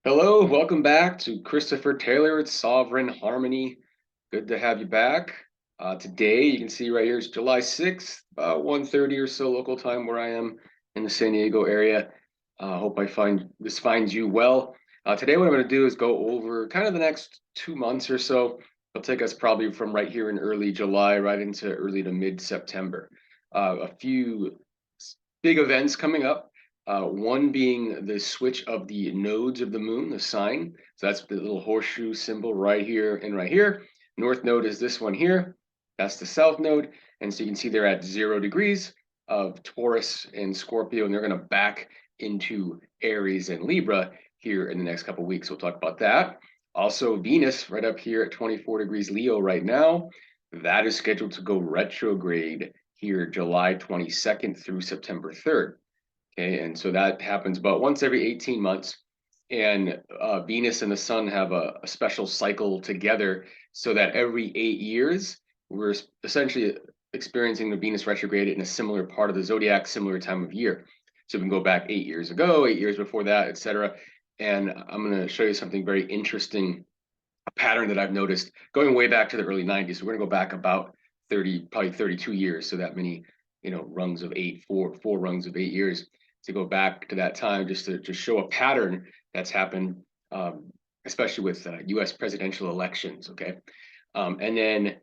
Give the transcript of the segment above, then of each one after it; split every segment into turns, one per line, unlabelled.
Hello, welcome back to Christopher Taylor at Sovereign Harmony. Good to have you back. Today, you can see right here, it's July 6th, about 1:30 or so local time where I am in the San Diego area. Hope this finds you well. Today, what I'm going to do is go over kind of the next 2 months or so. It'll take us probably from right here in early July right into early to mid-September. A few big events coming up. One being the switch of the nodes of the moon, the sign. So that's the little horseshoe symbol right here and right here. North node is this one here. That's the south node. And so you can see they're at 0 degrees of Taurus and Scorpio, and they're going to back into Aries and Libra here in the next couple of weeks. We'll talk about that. Also, Venus right up here at 24 degrees Leo right now. That is scheduled to go retrograde here July 22nd through September 3rd. Okay, and so that happens about once every 18 months. And Venus and the Sun have a special cycle together so that every 8 years, we're essentially experiencing the Venus retrograde in a similar part of the zodiac, similar time of year. So we can go back 8 years ago, 8 years before that, etc. And I'm going to show you something very interesting, a pattern that I've noticed going way back to the early 90s. So we're going to go back about 30, probably 32 years. So that many, rungs of four rungs of 8 years to go back to that time, just to show a pattern that's happened, especially with U.S. presidential elections. Okay, and then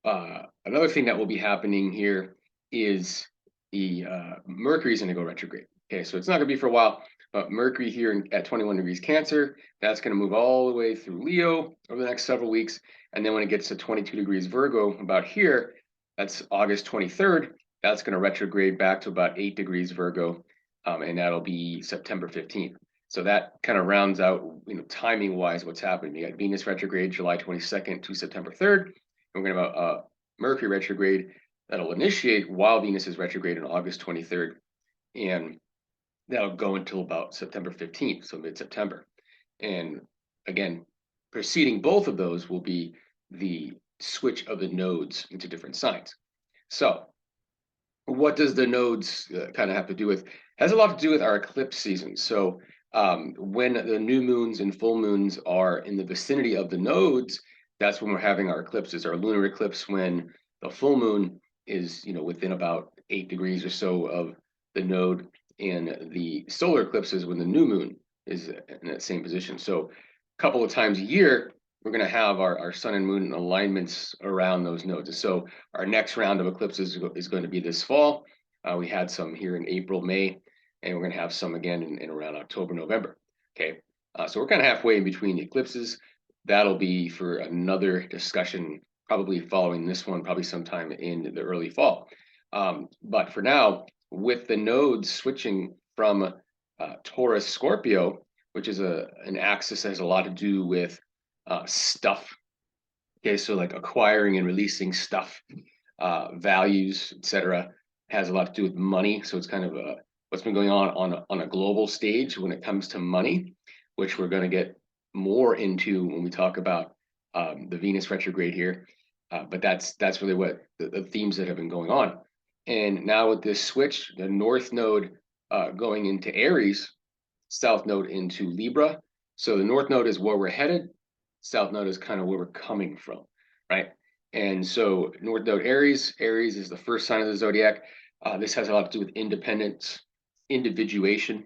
another thing that will be happening here is the Mercury is going to go retrograde. Okay, so it's not going to be for a while, but Mercury here at 21 degrees Cancer, that's going to move all the way through Leo over the next several weeks, and then when it gets to 22 degrees Virgo, about here, that's August 23rd. That's going to retrograde back to about 8 degrees Virgo, and that'll be September 15th. So that kind of rounds out, timing wise, what's happening. You got Venus retrograde July 22nd to September 3rd. And we're going to have Mercury retrograde that'll initiate while Venus is retrograde on August 23rd. And that'll go until about September 15th, so mid-September. And again, preceding both of those will be the switch of the nodes into different signs. So what does the nodes kind of have to do with? It has a lot to do with our eclipse season. So when the new moons and full moons are in the vicinity of the nodes, that's when we're having our eclipses. Our lunar eclipse, when the full moon is, within about 8 degrees or so of the node, and the solar eclipse is when the new moon is in that same position. So a couple of times a year, we're going to have our sun and moon alignments around those nodes. So our next round of eclipses is going to be this fall. We had some here in April, May, and we're going to have some again in around October, November. Okay, so we're kind of halfway in between the eclipses. That'll be for another discussion, probably following this one, probably sometime in the early fall. But for now, with the nodes switching from Taurus Scorpio, which is an axis that has a lot to do with stuff. Okay, so like acquiring and releasing stuff, values, etc., has a lot to do with money. So it's kind of what's been going on a global stage when it comes to money, which we're going to get more into when we talk about the Venus retrograde here. But that's really what the themes that have been going on. And now with this switch, the North node going into Aries, South node into Libra. So the North node is where we're headed. South node is kind of where we're coming from, right? And so North node Aries is the first sign of the zodiac. This has a lot to do with independence, individuation.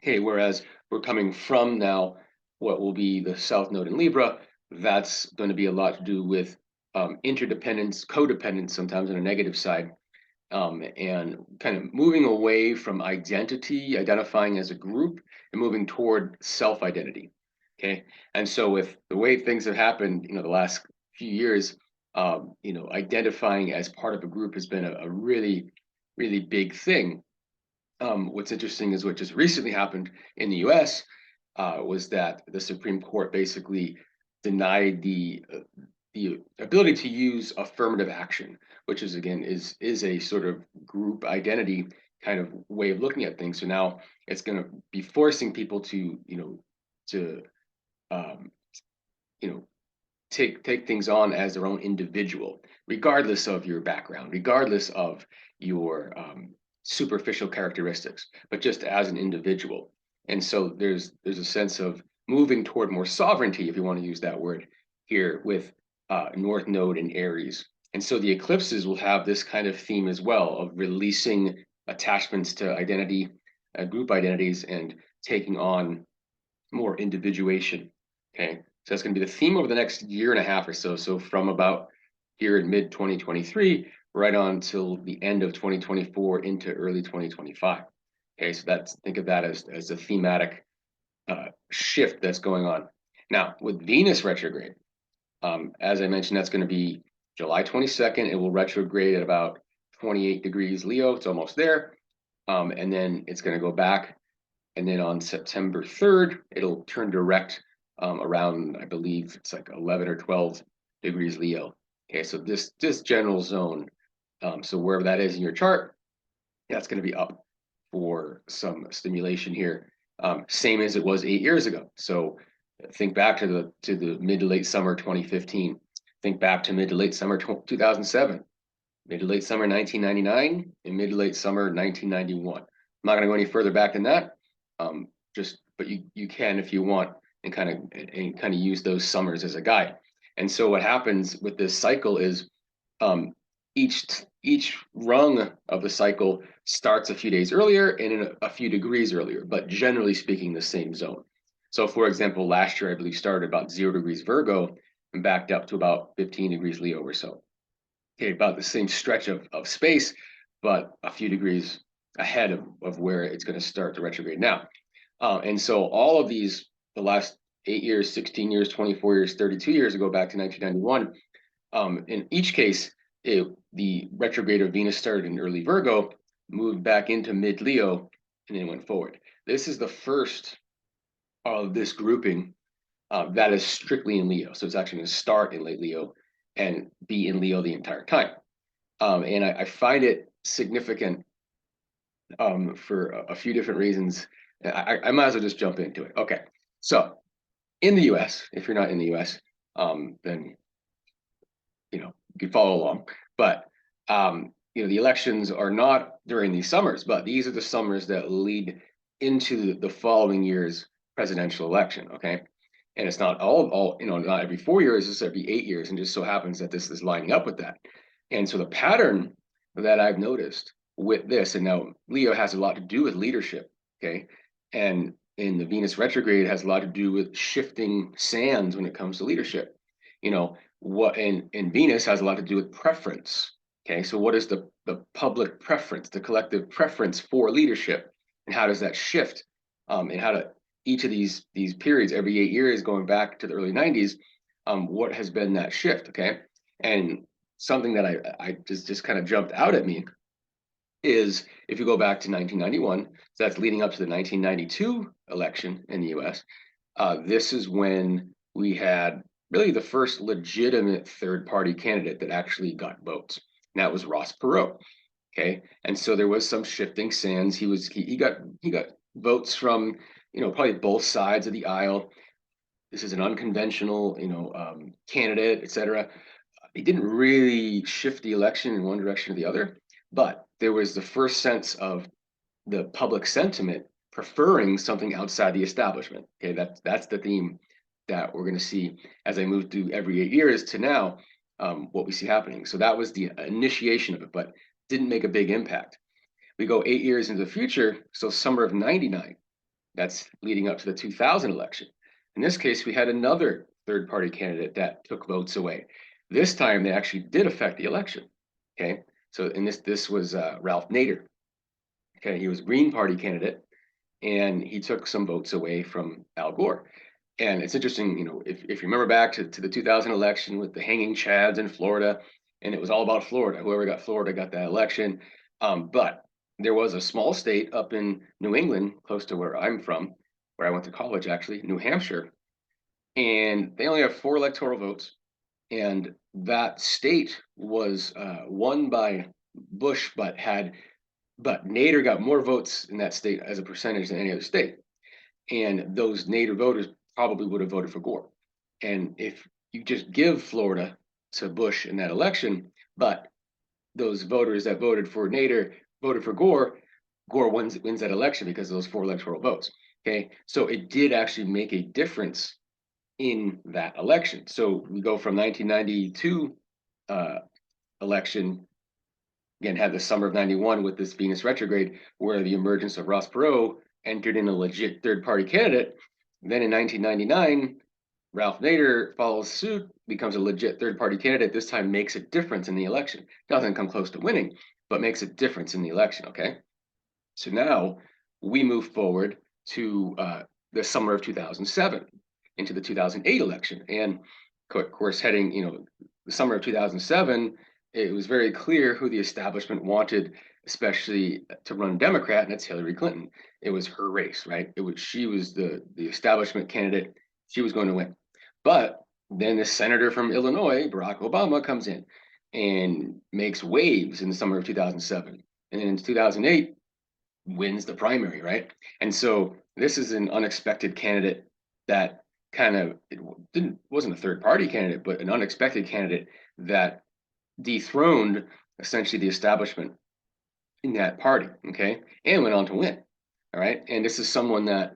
Okay, whereas we're coming from now what will be the South node in Libra, that's going to be a lot to do with interdependence, codependence, sometimes on a negative side, and kind of moving away from identity, identifying as a group, and moving toward self-identity. Okay, and so with the way things have happened, the last few years, identifying as part of a group has been a really, really big thing. What's interesting is what just recently happened in the U.S. Was that the Supreme Court basically denied the ability to use affirmative action, which is again is a sort of group identity kind of way of looking at things. So now it's going to be forcing people to um, take things on as their own individual, regardless of your background, regardless of your superficial characteristics, but just as an individual. And so there's a sense of moving toward more sovereignty, if you want to use that word here, with North Node and Aries. And so the eclipses will have this kind of theme as well of releasing attachments to identity, group identities, and taking on more individuation. Okay, so that's going to be the theme over the next year and a half or so. So from about here in mid 2023, right on till the end of 2024 into early 2025. Okay, so that's, think of that as a thematic shift that's going on. Now with Venus retrograde, as I mentioned, that's going to be July 22nd. It will retrograde at about 28 degrees Leo. It's almost there. And then it's going to go back. And then on September 3rd, it'll turn direct around, I believe it's like 11 or 12 degrees Leo. Okay, so this general zone, so wherever that is in your chart, that's going to be up for some stimulation here. Same as it was 8 years ago. So think back to the mid to late summer 2015. Think back to mid to late summer 2007, mid to late summer 1999, and mid to late summer 1991. I'm not going to go any further back than that. But you can, if you want, and kind of use those summers as a guide. And so what happens with this cycle is each rung of the cycle starts a few days earlier and in a few degrees earlier, but generally speaking, the same zone. So for example, last year, I believe started about 0 degrees Virgo and backed up to about 15 degrees Leo or so. Okay, about the same stretch of space, but a few degrees ahead of where it's going to start to retrograde now. And so all of these, the last 8 years, 16 years, 24 years, 32 years ago, back to 1991, in each case, the retrograde of Venus started in early Virgo, moved back into mid Leo, and then went forward. This is the first of this grouping that is strictly in Leo. So it's actually going to start in late Leo and be in Leo the entire time. And I find it significant for a few different reasons. I might as well just jump into it. Okay, so in the US, if you're not in the US, then you can follow along. But the elections are not during these summers, but these are the summers that lead into the following year's presidential election. Okay, and it's not all not every 4 years, it's every 8 years, and just so happens that this is lining up with that. And so the pattern that I've noticed with this, and now Leo has a lot to do with leadership. Okay, and in the Venus retrograde has a lot to do with shifting sands when it comes to leadership. What in Venus has a lot to do with preference. Okay, so what is the public preference, the collective preference for leadership, and how does that shift? And how to each of these periods every 8 years going back to the early 90s, what has been that shift? Okay, and something that I just kind of jumped out at me is if you go back to 1991, so that's leading up to the 1992 election in the US. This is when we had really the first legitimate third-party candidate that actually got votes. And that was Ross Perot. Okay, and so there was some shifting sands. He got votes from probably both sides of the aisle. This is an unconventional candidate, etc. He didn't really shift the election in one direction or the other, but there was the first sense of the public sentiment preferring something outside the establishment. Okay, that's the theme that we're going to see as I move through every 8 years to now, what we see happening. So that was the initiation of it, but didn't make a big impact. We go 8 years into the future, so summer of 99, that's leading up to the 2000 election. In this case, we had another third-party candidate that took votes away. This time, they actually did affect the election. Okay, so in this was Ralph Nader. Okay, he was Green Party candidate, and he took some votes away from Al Gore. And it's interesting, if you remember back to the 2000 election with the hanging chads in Florida, and it was all about Florida. Whoever got Florida got that election. But there was a small state up in New England, close to where I'm from, where I went to college, actually, New Hampshire, and they only have 4 electoral votes. And that state was won by Bush, but Nader got more votes in that state as a percentage than any other state. And those Nader voters probably would have voted for Gore. And if you just give Florida to Bush in that election, but those voters that voted for Nader voted for Gore, Gore wins that election because of those 4 electoral votes. Okay, so it did actually make a difference in that election. So we go from 1992 uh, election, again, had the summer of 91 with this Venus retrograde, where the emergence of Ross Perot entered in a legit third party candidate. Then in 1999, Ralph Nader follows suit, becomes a legit third party candidate, this time makes a difference in the election. Doesn't come close to winning, but makes a difference in the election, okay? So now we move forward to the summer of 2007 into the 2008 election. And of course, heading, the summer of 2007, it was very clear who the establishment wanted, especially to run Democrat, and it's Hillary Clinton. It was her race, right? She was the establishment candidate. She was going to win. But then the senator from Illinois, Barack Obama, comes in and makes waves in the summer of 2007. And in 2008, wins the primary, right? And so this is an unexpected candidate that kind of wasn't a third party candidate, but an unexpected candidate that dethroned essentially the establishment in that party, okay, and went on to win. All right, and this is someone that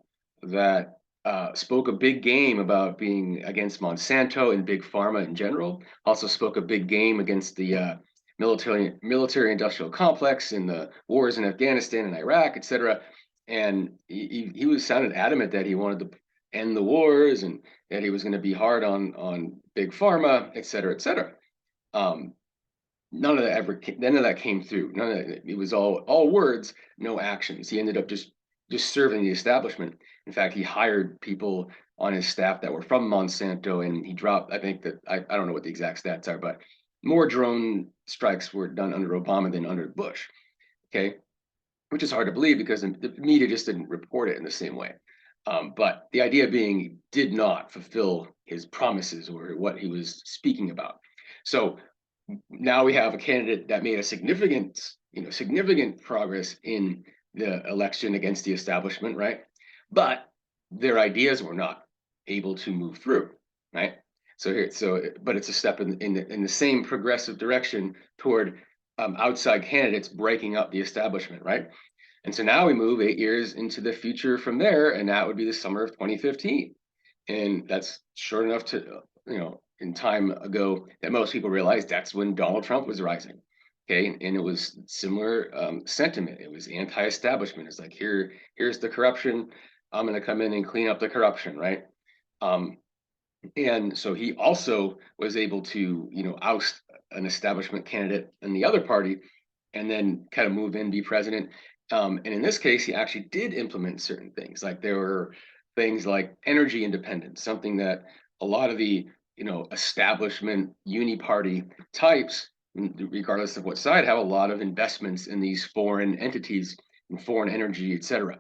spoke a big game about being against Monsanto and big pharma in general. Also spoke a big game against the military industrial complex in the wars in Afghanistan and Iraq, etc. And he was sounded adamant that he wanted to end the wars and that he was going to be hard on big pharma, etc., etc. Um, none of that came through. None of that, it was all words, no actions. He ended up just serving the establishment. In fact, he hired people on his staff that were from Monsanto, and he dropped, I think that I don't know what the exact stats are, but more drone strikes were done under Obama than under Bush. Okay, which is hard to believe because the media just didn't report it in the same way. But the idea being he did not fulfill his promises or what he was speaking about. So now we have a candidate that made a significant progress in the election against the establishment, right? But their ideas were not able to move through, right? But it's a step in the same progressive direction toward outside candidates breaking up the establishment, right? And so now we move 8 years into the future from there, and that would be the summer of 2015. And that's short enough to, in time ago that most people realized that's when Donald Trump was rising. Okay, and it was similar sentiment. It was anti-establishment. It's like here's the corruption. I'm going to come in and clean up the corruption, right? Um, and so he also was able to, oust an establishment candidate in the other party, and then kind of move in, be president. And in this case, he actually did implement certain things. Like there were things like energy independence, something that a lot of the establishment uni-party types, regardless of what side, have a lot of investments in these foreign entities and foreign energy, etc.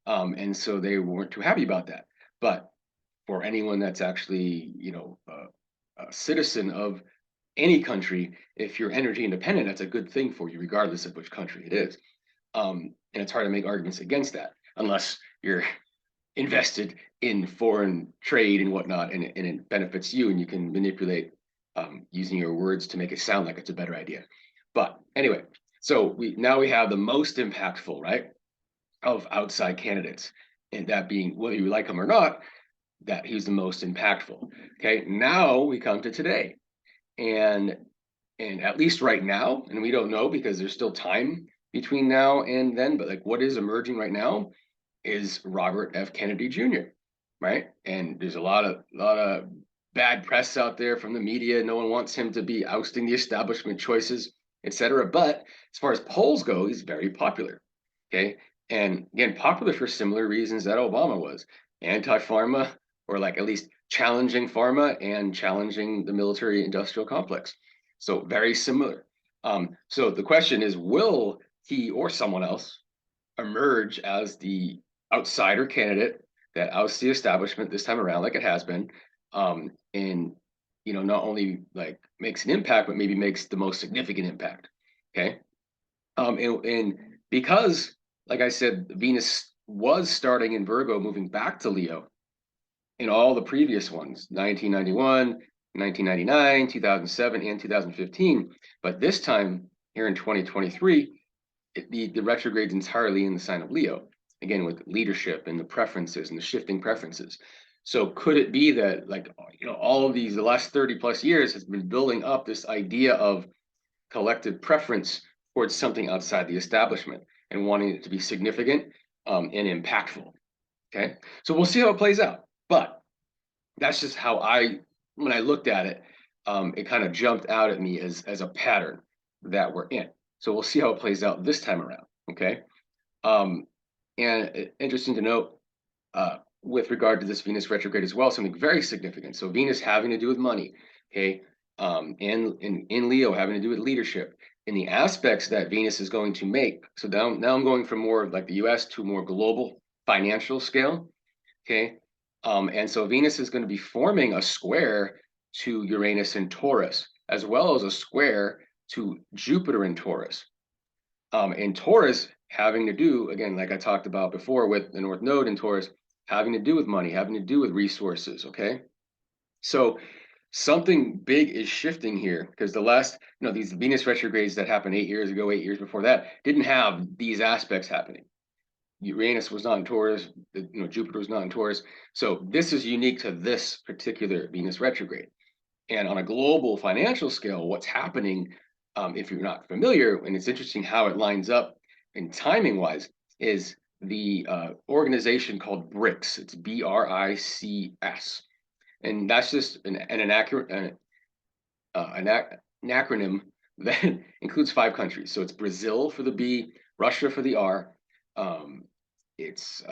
And so they weren't too happy about that. But for anyone that's actually, a citizen of any country, if you're energy independent, that's a good thing for you, regardless of which country it is. And it's hard to make arguments against that unless you're invested in foreign trade and whatnot, and it benefits you, and you can manipulate using your words to make it sound like it's a better idea. But anyway, so we have the most impactful, right, of outside candidates, and that being whether you like him or not, that he's the most impactful. Okay, now we come to today, and at least right now, and we don't know because there's still time between now and then, but like what is emerging right now is Robert F. Kennedy Jr., right? And there's a lot of bad press out there from the media. No one wants him to be ousting the establishment choices, etc. But as far as polls go, he's very popular. Okay. And again, popular for similar reasons that Obama was anti-pharma, or like at least challenging pharma and challenging the military industrial complex. So very similar. So the question is, will he or someone else emerge as the outsider candidate that outs the establishment this time around, like it has been, and not only like makes an impact, but maybe makes the most significant impact. Okay, and because, like I said, Venus was starting in Virgo, moving back to Leo in all the previous ones, 1991, 1999, 2007, and 2015. But this time here in 2023, the retrograde's entirely in the sign of Leo. again, with leadership and the preferences and the shifting preferences. So could it be that, like, all of these, the last 30 plus years has been building up this idea of collective preference towards something outside the establishment and wanting it to be significant and impactful. Okay, so we'll see how it plays out. But that's just how when I looked at it, it kind of jumped out at me as a pattern that we're in. So we'll see how it plays out this time around. Okay, and interesting to note with regard to this Venus retrograde as well, something very significant. So Venus having to do with money, okay, and in Leo having to do with leadership. In the aspects that Venus is going to make, so now I'm going from more of like the U.S. to more global financial scale, okay, and so Venus is going to be forming a square to Uranus in Taurus, as well as a square to Jupiter in Taurus. And Taurus having to do, again, like I talked about before with the North Node in Taurus, having to do with money, having to do with resources, okay? So something big is shifting here because the last, these Venus retrogrades that happened 8 years ago, 8 years before that, didn't have these aspects happening. Uranus was not in Taurus, Jupiter was not in Taurus. So this is unique to this particular Venus retrograde. And on a global financial scale, what's happening, if you're not familiar, and it's interesting how it lines up in timing wise, is the organization called B.R.I.C.S. It's B.R.I.C.S. And that's just an acronym that includes 5 countries. So it's Brazil for the B, Russia for the R. It's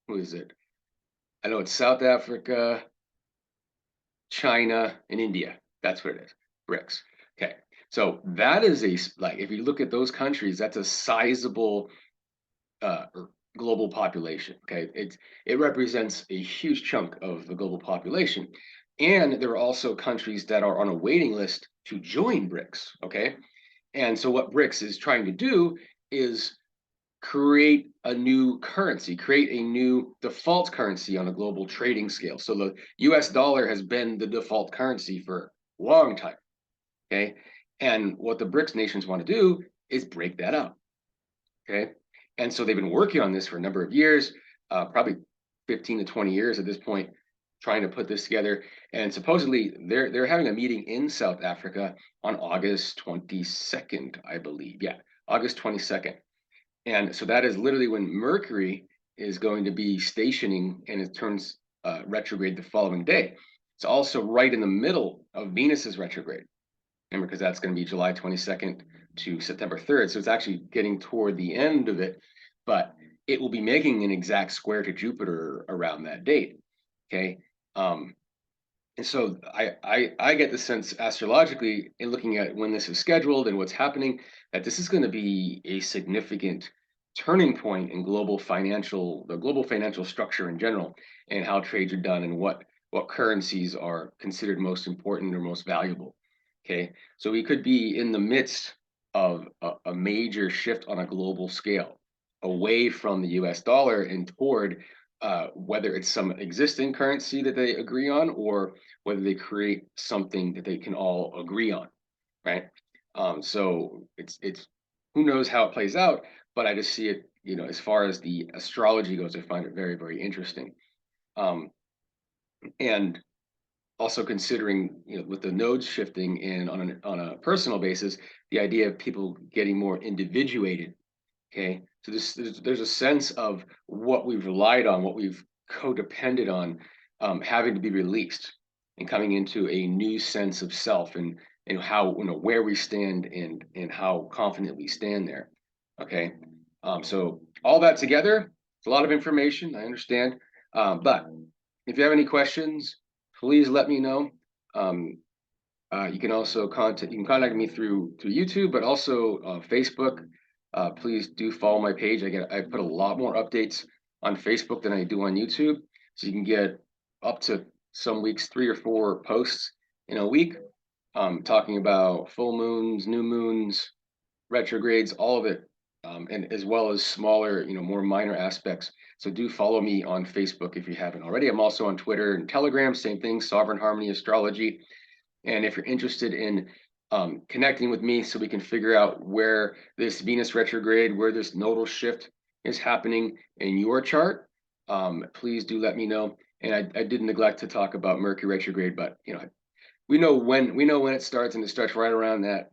who is it? I know it's South Africa, China, and India. That's what it is. B.R.I.C.S. Okay. So that is if you look at those countries, that's a sizable global population. Okay. It represents a huge chunk of the global population. And there are also countries that are on a waiting list to join B.R.I.C.S. Okay. And so what B.R.I.C.S is trying to do is create a new currency, create a new default currency on a global trading scale. So the US dollar has been the default currency for a long time, okay? And what the B.R.I.C.S nations want to do is break that up, okay? And so they've been working on this for a number of years, probably 15 to 20 years at this point, trying to put this together. And supposedly they're having a meeting in South Africa on August 22nd, I believe. Yeah, August 22nd. And so that is literally when Mercury is going to be stationing and it turns retrograde the following day. It's also right in the middle of Venus's retrograde. Remember, because that's going to be July 22nd to September 3rd. So it's actually getting toward the end of it, but it will be making an exact square to Jupiter around that date. Okay. And so I get the sense astrologically in looking at when this is scheduled and what's happening, that this is going to be a significant turning point in the global financial structure in general, and how trades are done and what currencies are considered most important or most valuable. Okay, so we could be in the midst of a major shift on a global scale, away from the US dollar and toward whether it's some existing currency that they agree on, or whether they create something that they can all agree on, right? So it's who knows how it plays out, but I just see it, as far as the astrology goes, I find it very, very interesting. And also considering, with the nodes shifting in on a personal basis, the idea of people getting more individuated. Okay, so there's a sense of what we've relied on, what we've codepended on, having to be released and coming into a new sense of self, and how, where we stand and how confident we stand there. Okay, so all that together, it's a lot of information, I understand, but if you have any questions, please let me know. You can also contact me through YouTube, but also Facebook. Please do follow my page. I put a lot more updates on Facebook than I do on YouTube, so you can get up to some weeks 3 or 4 posts in a week, talking about full moons, new moons, retrogrades, all of it, and as well as smaller, more minor aspects. So do follow me on Facebook if you haven't already. I'm also on Twitter and Telegram, same thing, Sovereign Harmony Astrology. And if you're interested in connecting with me so we can figure out where this Venus retrograde, where this nodal shift is happening in your chart, please do let me know. And I did neglect to talk about Mercury retrograde, but we know when it starts, and it starts right around that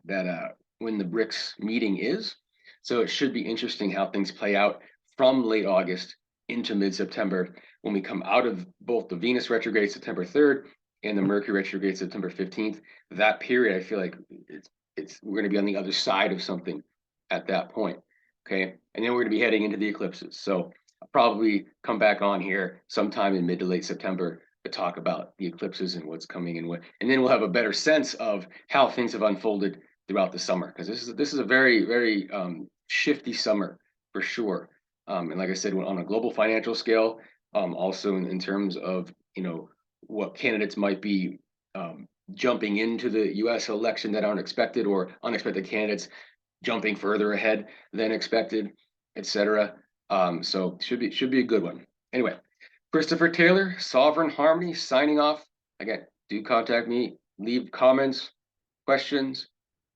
when the B.R.I.C.S meeting is. So it should be interesting how things play out from late August into mid-September, when we come out of both the Venus retrograde September 3rd and the Mercury retrograde September 15th. That period, I feel like we're going to be on the other side of something at that point. Okay, and then we're going to be heading into the eclipses. So I'll probably come back on here sometime in mid to late September to talk about the eclipses and what's coming and then we'll have a better sense of how things have unfolded throughout the summer, because this is a very shifty summer for sure. And like I said, on a global financial scale, also in terms of what candidates might be jumping into the U.S. election that aren't expected, or unexpected candidates jumping further ahead than expected, etc. So should be a good one. Anyway, Christopher Taylor, Sovereign Harmony, signing off. Again, do contact me, leave comments, questions,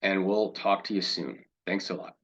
and we'll talk to you soon. Thanks a lot.